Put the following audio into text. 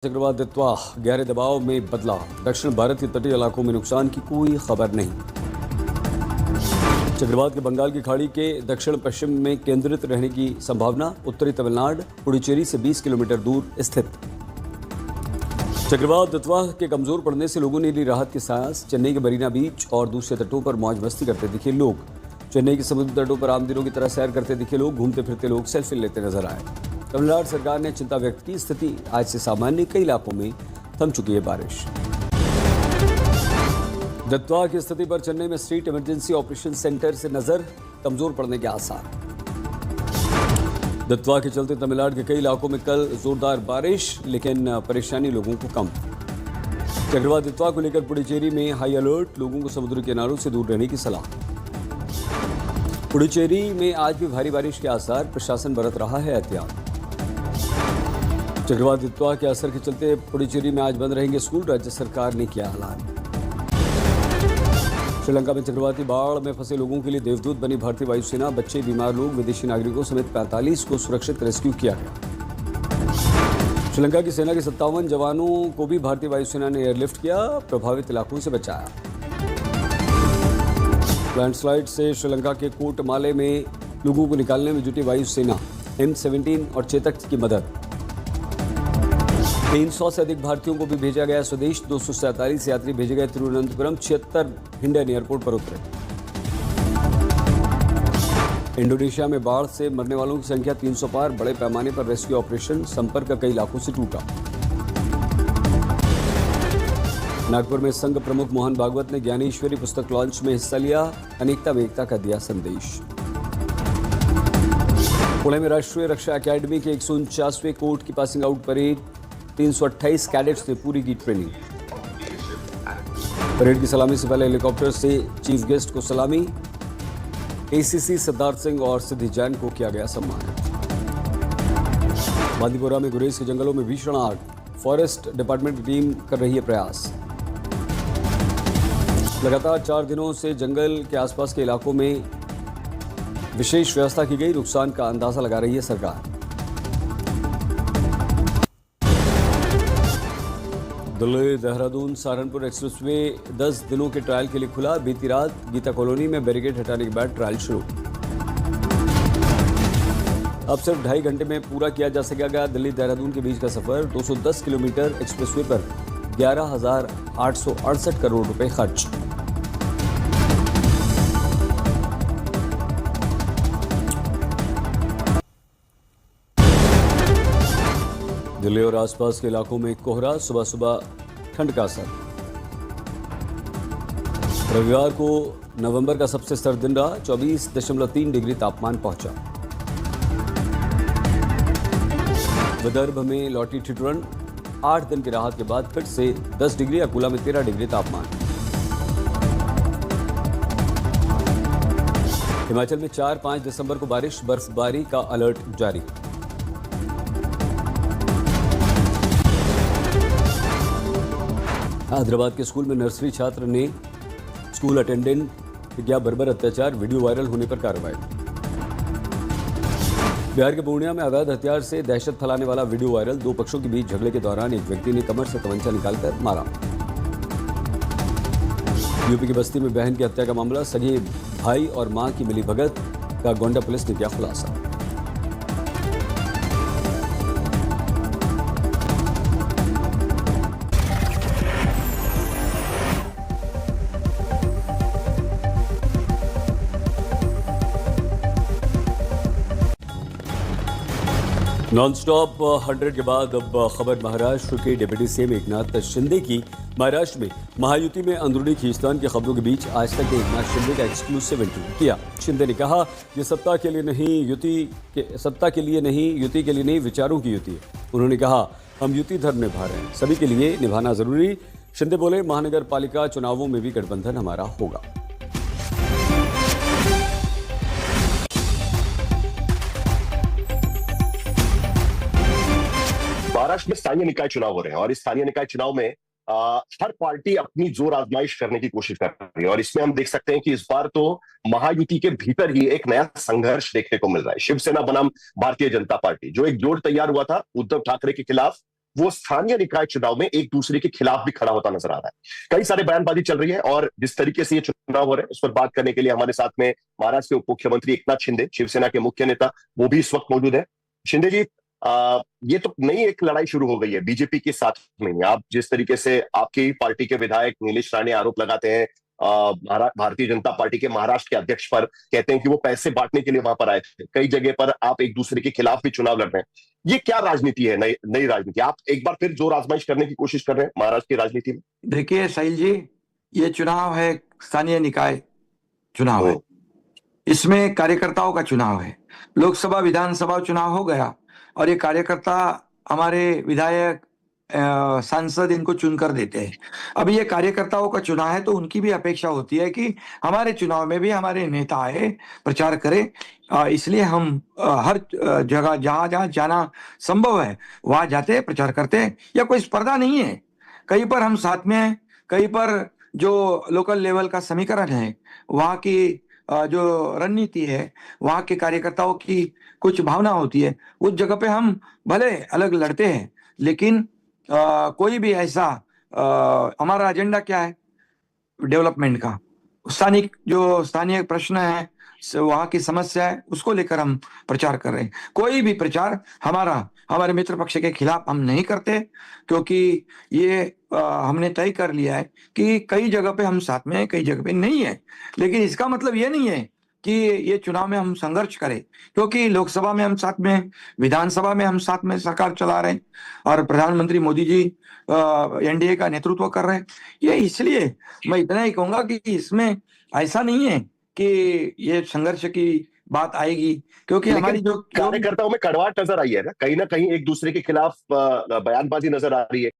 चक्रवात दित्वा गहरे दबाव में बदला। दक्षिण भारत के तटीय इलाकों में नुकसान की कोई खबर नहीं। चक्रवात के बंगाल की खाड़ी के दक्षिण पश्चिम में केंद्रित रहने की संभावना। उत्तरी तमिलनाडु पुडुचेरी से 20 किलोमीटर दूर स्थित। चक्रवात दित्वा के कमजोर पड़ने से लोगों ने ली राहत की सांस। चेन्नई के मरीना बीच और दूसरे तटों पर मौज मस्ती करते दिखे लोग। चेन्नई के समुद्र तटों पर आम दिनों की तरह सैर करते दिखे लोग। घूमते फिरते लोग सेल्फी लेते नजर आए। तमिलनाडु सरकार ने चिंता व्यक्त की। स्थिति आज से सामान्य, कई इलाकों में थम चुकी है बारिश। दित्वा की स्थिति पर चेन्नई में स्टेट इमरजेंसी ऑपरेशन सेंटर से नजर। कमजोर पड़ने के आसार। दित्वा के चलते तमिलनाडु के कई इलाकों में कल जोरदार बारिश, लेकिन परेशानी लोगों को कम। चक्रवात दित्वा को लेकर पुडुचेरी में हाई अलर्ट। लोगों को समुद्र किनारों से दूर रहने की सलाह। पुडुचेरी में आज भी भारी बारिश के आसार। प्रशासन बरत रहा है एहतियात। चक्रवात दित्वा के असर के चलते पुडुचेरी में आज बंद रहेंगे स्कूल। राज्य सरकार ने किया ऐलान। श्रीलंका में चक्रवाती बाढ़ में फंसे लोगों के लिए देवदूत बनी भारतीय वायुसेना। बच्चे, बीमार लोग, विदेशी नागरिकों समेत 45 को सुरक्षित रेस्क्यू किया गया। श्रीलंका की सेना के 57 जवानों को भी भारतीय वायुसेना ने एयरलिफ्ट किया। प्रभावित इलाकों से बचाया। लैंडस्लाइड से श्रीलंका के कोटमाले में लोगों को निकालने में जुटी वायुसेना। M17 और चेतक की मदद। 300 से अधिक भारतीयों को भी भेजा गया स्वदेश। 247 यात्री भेजे गए तिरुवनंतपुरम। 76 हिंडन एयरपोर्ट पर उतरे। इंडोनेशिया में बाढ़ से मरने वालों की संख्या 300 पार। बड़े पैमाने पर रेस्क्यू ऑपरेशन। संपर्क कई इलाकों से टूटा। नागपुर में संघ प्रमुख मोहन भागवत ने ज्ञानेश्वरी पुस्तक लॉन्च में हिस्सा लिया। अनेकता में एकता का दिया संदेश। पुणे में राष्ट्रीय रक्षा अकेडमी के 149वें कोर्ट की पासिंग आउट परेड। 328 कैडेट्स ने पूरी की ट्रेनिंग। परेड की सलामी से पहले हेलीकॉप्टर से चीफ गेस्ट को सलामी। ACC सिद्धार्थ सिंह और सिद्धि जैन को किया गया सम्मान। बांदीपुरा में गुरेज के जंगलों में भीषण आग। फॉरेस्ट डिपार्टमेंट की टीम कर रही है प्रयास। लगातार 4 दिनों से जंगल के आसपास के इलाकों में विशेष व्यवस्था की गई। नुकसान का अंदाजा लगा रही है सरकार। दिल्ली देहरादून सहारनपुर एक्सप्रेसवे 10 दिनों के ट्रायल के लिए खुला। बीती रात गीता कॉलोनी में बैरिकेड हटाने के बाद ट्रायल शुरू। अब सिर्फ 2.5 घंटे में पूरा किया जा सकेगा दिल्ली देहरादून के बीच का सफर। 210 किलोमीटर एक्सप्रेसवे पर 11,868 करोड़ रुपए खर्च। दिल्ली और आसपास के इलाकों में कोहरा। सुबह सुबह ठंड का असर। रविवार को नवंबर का सबसे सर्द दिन रहा। 24.3 डिग्री तापमान पहुंचा। विदर्भ में लौटी ठिठुरन। 8 दिन की राहत के बाद फिर से 10 डिग्री। अकोला में 13 डिग्री तापमान। हिमाचल में 4-5 दिसंबर को बारिश, बर्फबारी का अलर्ट जारी। हैदराबाद के स्कूल में नर्सरी छात्र ने स्कूल अटेंडेंट पे किया बर्बर अत्याचार। वीडियो वायरल होने पर कार्रवाई। बिहार के पूर्णिया में अवैध हथियार से दहशत फैलाने वाला वीडियो वायरल। 2 पक्षों के बीच झगड़े के दौरान एक व्यक्ति ने कमर से तमंचा निकालकर मारा। यूपी की बस्ती में बहन की हत्या का मामला। सगे भाई और मां की मिलीभगत का गोंडा पुलिस ने किया खुलासा। नॉनस्टॉप 100 के बाद अब खबर महाराष्ट्र के डिप्टी सीएम एकनाथ शिंदे की। महाराष्ट्र में महायुति में अंदरूनी खींचतान की खबरों के बीच आज तक एकनाथ शिंदे का एक्सक्लूसिव इंटरव्यू किया। शिंदे ने कहा कि सत्ता के लिए नहीं, युति के लिए नहीं, विचारों की युति है। उन्होंने कहा, हम युति धर्म निभा रहे हैं, सभी के लिए निभाना जरूरी। शिंदे बोले, महानगर पालिका चुनावों में भी गठबंधन हमारा होगा। महाराष्ट्र में स्थानीय निकाय चुनाव हो रहे हैं और इस स्थानीय निकाय चुनाव में हर पार्टी अपनी जोर आजमाइश करने की कोशिश कर रही है और इसमें हम देख सकते हैं कि इस बार तो महायुति के भीतर ही एक नया संघर्ष देखने को मिल रहा है। शिवसेना बनाम भारतीय जनता पार्टी, जो एक जोड़ तैयार हुआ था उद्धव ठाकरे के खिलाफ, वो स्थानीय निकाय चुनाव में एक दूसरे के खिलाफ भी खड़ा होता नजर आ रहा है। कई सारे बयानबाजी चल रही है और जिस तरीके से ये चुनाव हो रहे हैं उस पर बात करने के लिए हमारे साथ में महाराष्ट्र के उप मुख्यमंत्री एकनाथ शिंदे, शिवसेना के मुख्य नेता, वो भी इस वक्त मौजूद है। शिंदे जी, ये तो नई एक लड़ाई शुरू हो गई है बीजेपी के साथ में। आप जिस तरीके से आपकी पार्टी के विधायक नीलेश राणे आरोप लगाते हैं भारतीय जनता पार्टी के महाराष्ट्र के अध्यक्ष पर, कहते हैं कि वो पैसे बांटने के लिए वहां पर आए थे। कई जगह पर आप एक दूसरे के खिलाफ भी चुनाव लड़ रहे हैं। ये क्या राजनीति है, नई नई राजनीति? आप एक बार फिर जोर आजमाइश करने की कोशिश कर रहे हैं महाराष्ट्र की राजनीति में? देखिए साहिल जी, ये चुनाव है, स्थानीय निकाय चुनाव है। इसमें कार्यकर्ताओं का चुनाव है। लोकसभा विधानसभा चुनाव हो गया और ये कार्यकर्ता हमारे विधायक सांसद इनको चुनकर देते हैं। अब ये कार्यकर्ताओं का चुनाव है तो उनकी भी अपेक्षा होती है कि हमारे चुनाव में भी हमारे नेता आए, प्रचार करें। इसलिए हम हर जगह जहां जहां जाना संभव है वहां जाते हैं, प्रचार करते हैं। या कोई स्पर्धा नहीं है, कहीं पर हम साथ में हैं, कहीं पर जो लोकल लेवल का समीकरण है, वहां की जो रणनीति है, वहां के कार्यकर्ताओं की कुछ भावना होती है, उस जगह पे हम भले अलग लड़ते हैं, लेकिन कोई भी ऐसा हमारा एजेंडा क्या है? डेवलपमेंट का। स्थानीय प्रश्न है, वहां की समस्या है, उसको लेकर हम प्रचार कर रहे हैं। कोई भी प्रचार हमारे मित्र पक्ष के खिलाफ हम नहीं करते, क्योंकि ये हमने तय कर लिया है कि कई जगह पे हम साथ में हैं, कई जगह पे नहीं है। लेकिन इसका मतलब ये नहीं है कि ये चुनाव में हम संघर्ष करें, क्योंकि लोकसभा में हम साथ में, विधानसभा में हम साथ में सरकार चला रहे हैं और प्रधानमंत्री मोदी जी एनडीए का नेतृत्व कर रहे हैं। ये इसलिए मैं इतना ही कहूंगा कि इसमें ऐसा नहीं है कि ये संघर्ष की बात आएगी, क्योंकि हमारी जो कार्यकर्ताओं में कड़वाहट नजर आई है ना कहीं एक दूसरे के खिलाफ बयानबाजी नजर आ रही है।